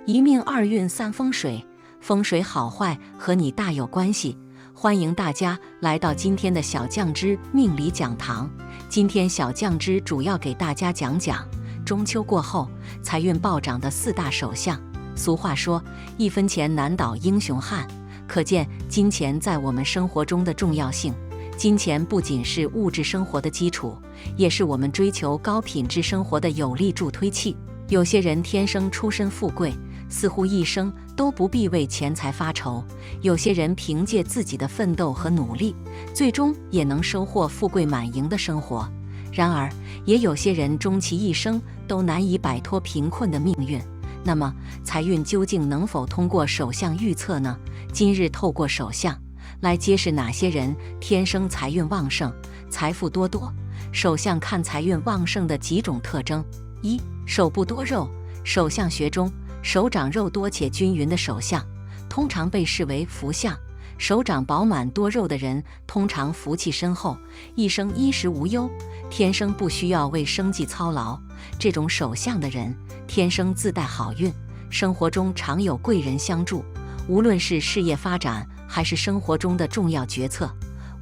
一命二运三风水，风水好坏和你大有关系。欢迎大家来到今天的小酱之命理讲堂。今天小酱之主要给大家讲讲中秋过后财运暴涨的4大手相。俗话说，一分钱难倒英雄汉，可见金钱在我们生活中的重要性。金钱不仅是物质生活的基础，也是我们追求高品质生活的有力助推器。有些人天生出身富贵，似乎一生都不必为钱财发愁；有些人凭借自己的奋斗和努力，最终也能收获富贵满盈的生活。然而，也有些人终其一生都难以摆脱贫困的命运。那么，财运究竟能否通过手相预测呢？今日透过手相来揭示哪些人天生财运旺盛、财富多多。手相看财运旺盛的几种特征： 1. 手部多肉。手相学中，手掌肉多且均匀的手相通常被视为福相。手掌饱满多肉的人通常福气深厚，一生衣食无忧，天生不需要为生计操劳。这种手相的人天生自带好运，生活中常有贵人相助，无论是事业发展还是生活中的重要决策，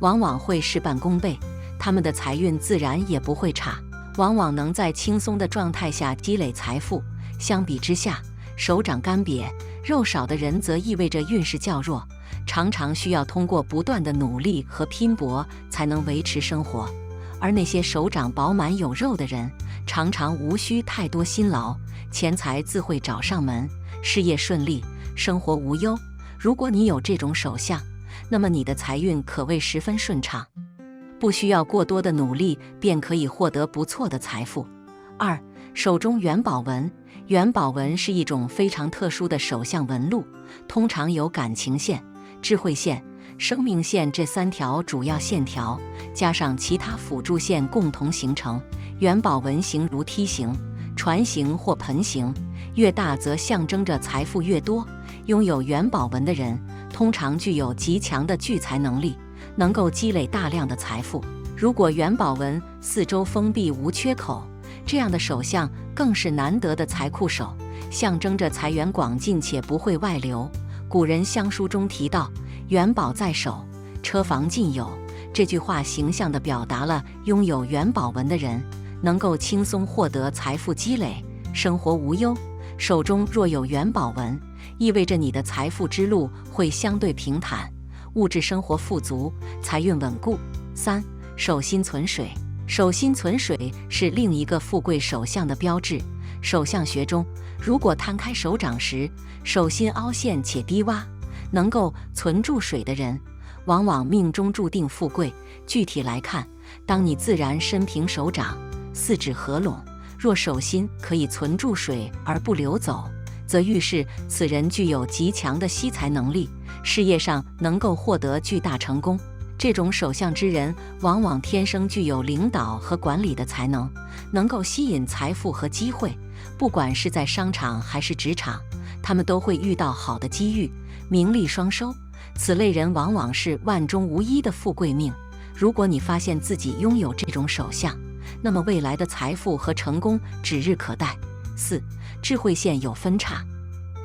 往往会事半功倍，他们的财运自然也不会差，往往能在轻松的状态下积累财富。相比之下，手掌干瘪、肉少的人则意味着运势较弱，常常需要通过不断的努力和拼搏才能维持生活。而那些手掌饱满有肉的人，常常无需太多辛劳，钱财自会找上门，事业顺利，生活无忧。如果你有这种手相，那么你的财运可谓十分顺畅，不需要过多的努力便可以获得不错的财富。2. 手中元宝纹。元宝纹是一种非常特殊的手相纹路，通常由感情线、智慧线、生命线这3条主要线条，加上其他辅助线共同形成。元宝纹形如梯形、船形或盆形，越大则象征着财富越多。拥有元宝纹的人通常具有极强的聚财能力，能够积累大量的财富。如果元宝纹四周封闭无缺口，这样的手相更是难得的财库手，象征着财源广进且不会外流。古人相书中提到“元宝在手，车房尽有”，这句话形象地表达了拥有元宝纹的人能够轻松获得财富积累，生活无忧。手中若有元宝纹，意味着你的财富之路会相对平坦，物质生活富足，财运稳固。3. 手心存水。手心存水是另一个富贵手相的标志。手相学中，如果摊开手掌时，手心凹陷且低洼，能够存住水的人，往往命中注定富贵。具体来看，当你自然伸平手掌，四指合拢，若手心可以存住水而不流走，则预示此人具有极强的吸财能力，事业上能够获得巨大成功。这种手相之人往往天生具有领导和管理的才能，能够吸引财富和机会。不管是在商场还是职场，他们都会遇到好的机遇，名利双收。此类人往往是万中无一的富贵命。如果你发现自己拥有这种手相，那么未来的财富和成功指日可待。4. 智慧线有分叉。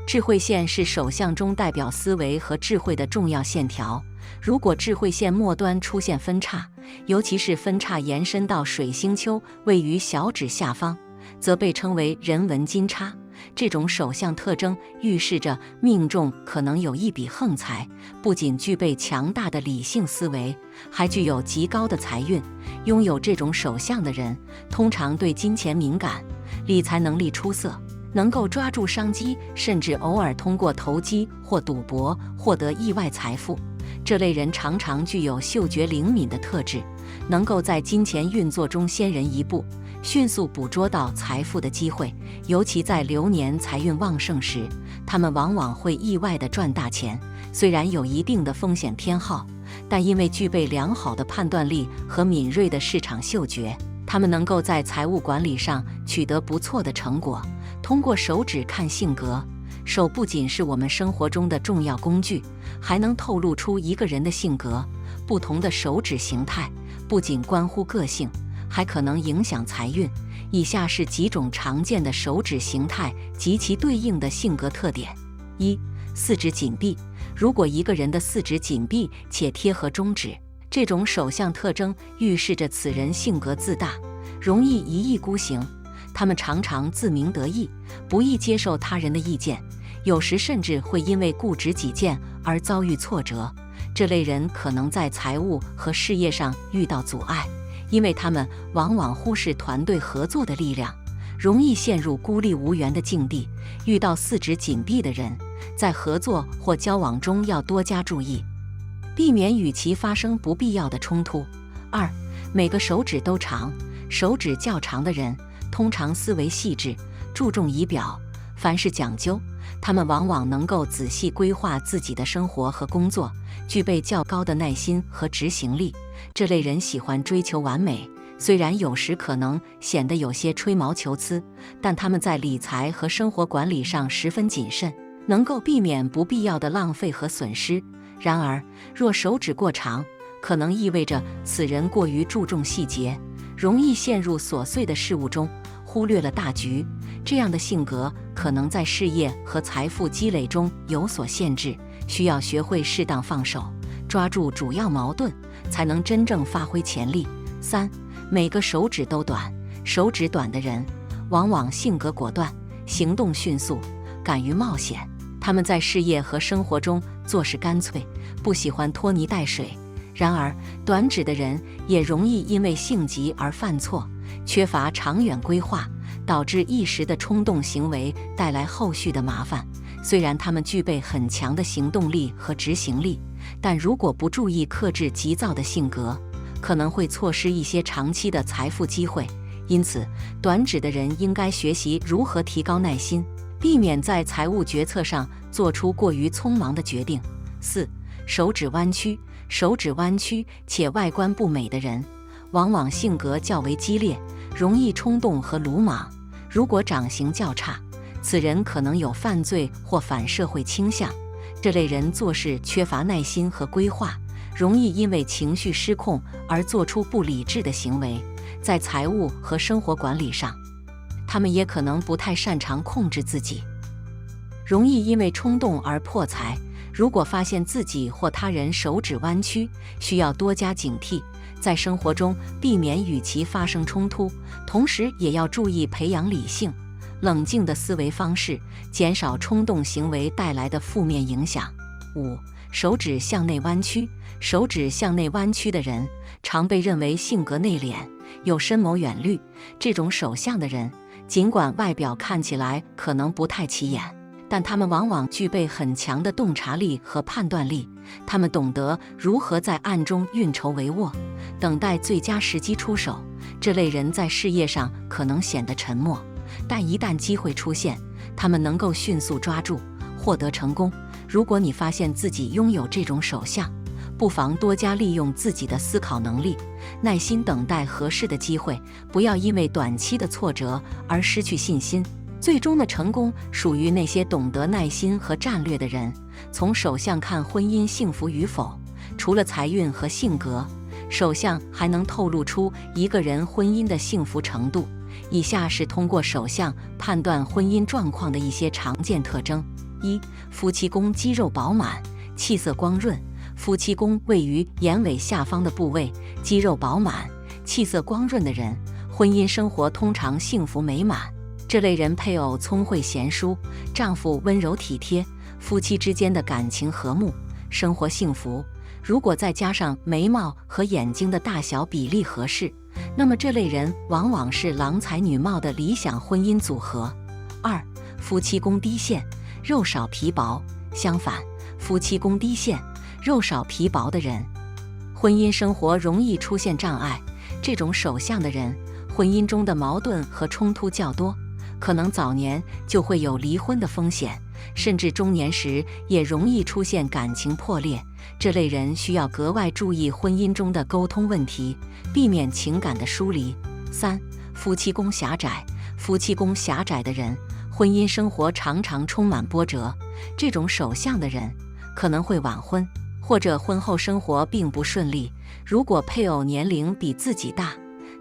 智慧线是手相中代表思维和智慧的重要线条。如果智慧线末端出现分叉，尤其是分叉延伸到水星丘位于小指下方，则被称为人文金叉。这种手相特征预示着命中可能有一笔横财，不仅具备强大的理性思维，还具有极高的财运。拥有这种手相的人通常对金钱敏感，理财能力出色，能够抓住商机，甚至偶尔通过投机或赌博获得意外财富。这类人常常具有嗅觉灵敏的特质，能够在金钱运作中先人一步，迅速捕捉到财富的机会。尤其在流年财运旺盛时，他们往往会意外地赚大钱。虽然有一定的风险偏好，但因为具备良好的判断力和敏锐的市场嗅觉，他们能够在财务管理上取得不错的成果。通过手指看性格，手不仅是我们生活中的重要工具，还能透露出一个人的性格。不同的手指形态不仅关乎个性，还可能影响财运。以下是几种常见的手指形态及其对应的性格特点。一、四指紧闭。如果一个人的四指紧闭且贴合中指，这种手相特征预示着此人性格自大，容易一意孤行。他们常常自鸣得意，不易接受他人的意见，有时甚至会因为固执己见而遭遇挫折。这类人可能在财务和事业上遇到阻碍，因为他们往往忽视团队合作的力量，容易陷入孤立无援的境地。遇到四指紧闭的人，在合作或交往中要多加注意，避免与其发生不必要的冲突。二、每个手指都长。手指较长的人通常思维细致，注重仪表，凡事讲究。他们往往能够仔细规划自己的生活和工作，具备较高的耐心和执行力。这类人喜欢追求完美，虽然有时可能显得有些吹毛求疵，但他们在理财和生活管理上十分谨慎，能够避免不必要的浪费和损失。然而，若手指过长，可能意味着此人过于注重细节，容易陷入琐碎的事物中，忽略了大局。这样的性格可能在事业和财富积累中有所限制，需要学会适当放手，抓住主要矛盾，才能真正发挥潜力。三、每个手指都短。手指短的人往往性格果断，行动迅速，敢于冒险。他们在事业和生活中做事干脆，不喜欢拖泥带水。然而，短指的人也容易因为性急而犯错，缺乏长远规划，导致一时的冲动行为带来后续的麻烦。虽然他们具备很强的行动力和执行力，但如果不注意克制急躁的性格，可能会错失一些长期的财富机会。因此，短指的人应该学习如何提高耐心，避免在财务决策上做出过于匆忙的决定。四、手指弯曲。手指弯曲且外观不美的人，往往性格较为激烈，容易冲动和鲁莽。如果长相较差，此人可能有犯罪或反社会倾向。这类人做事缺乏耐心和规划，容易因为情绪失控而做出不理智的行为。在财务和生活管理上，他们也可能不太擅长控制自己，容易因为冲动而破财。如果发现自己或他人手指弯曲，需要多加警惕，在生活中避免与其发生冲突，同时也要注意培养理性、冷静的思维方式，减少冲动行为带来的负面影响。五、手指向内弯曲。手指向内弯曲的人常被认为性格内敛，有深谋远虑。这种手相的人，尽管外表看起来可能不太起眼，但他们往往具备很强的洞察力和判断力。他们懂得如何在暗中运筹帷幄，等待最佳时机出手。这类人在事业上可能显得沉默，但一旦机会出现，他们能够迅速抓住，获得成功。如果你发现自己拥有这种手相，不妨多加利用自己的思考能力，耐心等待合适的机会，不要因为短期的挫折而失去信心。最终的成功属于那些懂得耐心和战略的人。从手相看婚姻幸福与否，除了财运和性格，手相还能透露出一个人婚姻的幸福程度。以下是通过手相判断婚姻状况的一些常见特征。一、夫妻宫肌肉饱满，气色光润。夫妻宫位于眼尾下方的部位，肌肉饱满，气色光润的人，婚姻生活通常幸福美满。这类人配偶聪慧贤淑，丈夫温柔体贴，夫妻之间的感情和睦，生活幸福。如果再加上眉毛和眼睛的大小比例合适，那么这类人往往是郎才女貌的理想婚姻组合。二、夫妻宫低陷，肉少皮薄。相反，夫妻宫低陷，肉少皮薄的人，婚姻生活容易出现障碍。这种手相的人，婚姻中的矛盾和冲突较多，可能早年就会有离婚的风险，甚至中年时也容易出现感情破裂。这类人需要格外注意婚姻中的沟通问题，避免情感的疏离。三、夫妻宫狭窄。夫妻宫狭窄的人，婚姻生活常常充满波折。这种手相的人可能会晚婚，或者婚后生活并不顺利。如果配偶年龄比自己大，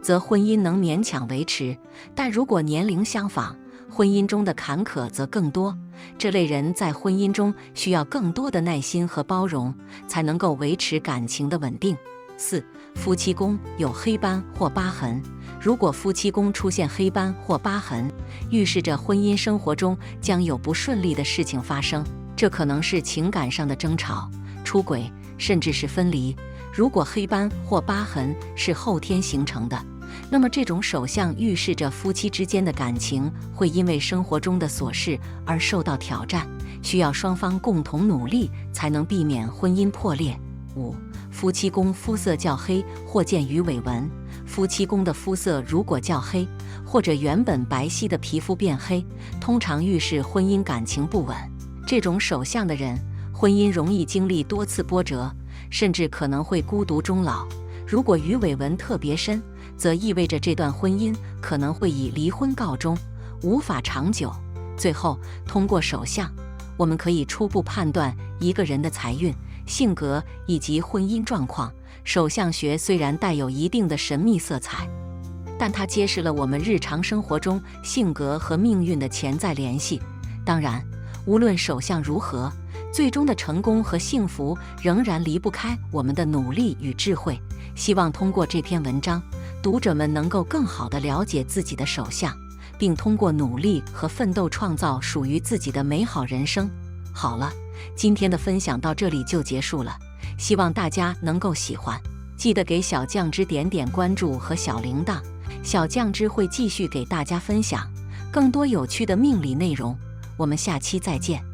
则婚姻能勉强维持；但如果年龄相仿，婚姻中的坎坷则更多。这类人在婚姻中需要更多的耐心和包容，才能够维持感情的稳定。4. 夫妻宫有黑斑或疤痕。如果夫妻宫出现黑斑或疤痕，预示着婚姻生活中将有不顺利的事情发生，这可能是情感上的争吵、出轨，甚至是分离。如果黑斑或疤痕是后天形成的，那么这种手相预示着夫妻之间的感情会因为生活中的琐事而受到挑战，需要双方共同努力才能避免婚姻破裂。5. 夫妻宫肤色较黑或见鱼尾纹。夫妻宫的肤色如果较黑，或者原本白皙的皮肤变黑，通常预示婚姻感情不稳。这种手相的人，婚姻容易经历多次波折，甚至可能会孤独终老。如果鱼尾纹特别深，则意味着这段婚姻可能会以离婚告终，无法长久。最后，通过手相，我们可以初步判断一个人的财运、性格以及婚姻状况。手相学虽然带有一定的神秘色彩，但它揭示了我们日常生活中性格和命运的潜在联系。当然，无论手相如何，最终的成功和幸福仍然离不开我们的努力与智慧。希望通过这篇文章，读者们能够更好地了解自己的手相，并通过努力和奋斗创造属于自己的美好人生。好了，今天的分享到这里就结束了，希望大家能够喜欢，记得给小酱汁点点关注和小铃铛，小酱汁会继续给大家分享更多有趣的命理内容。我们下期再见。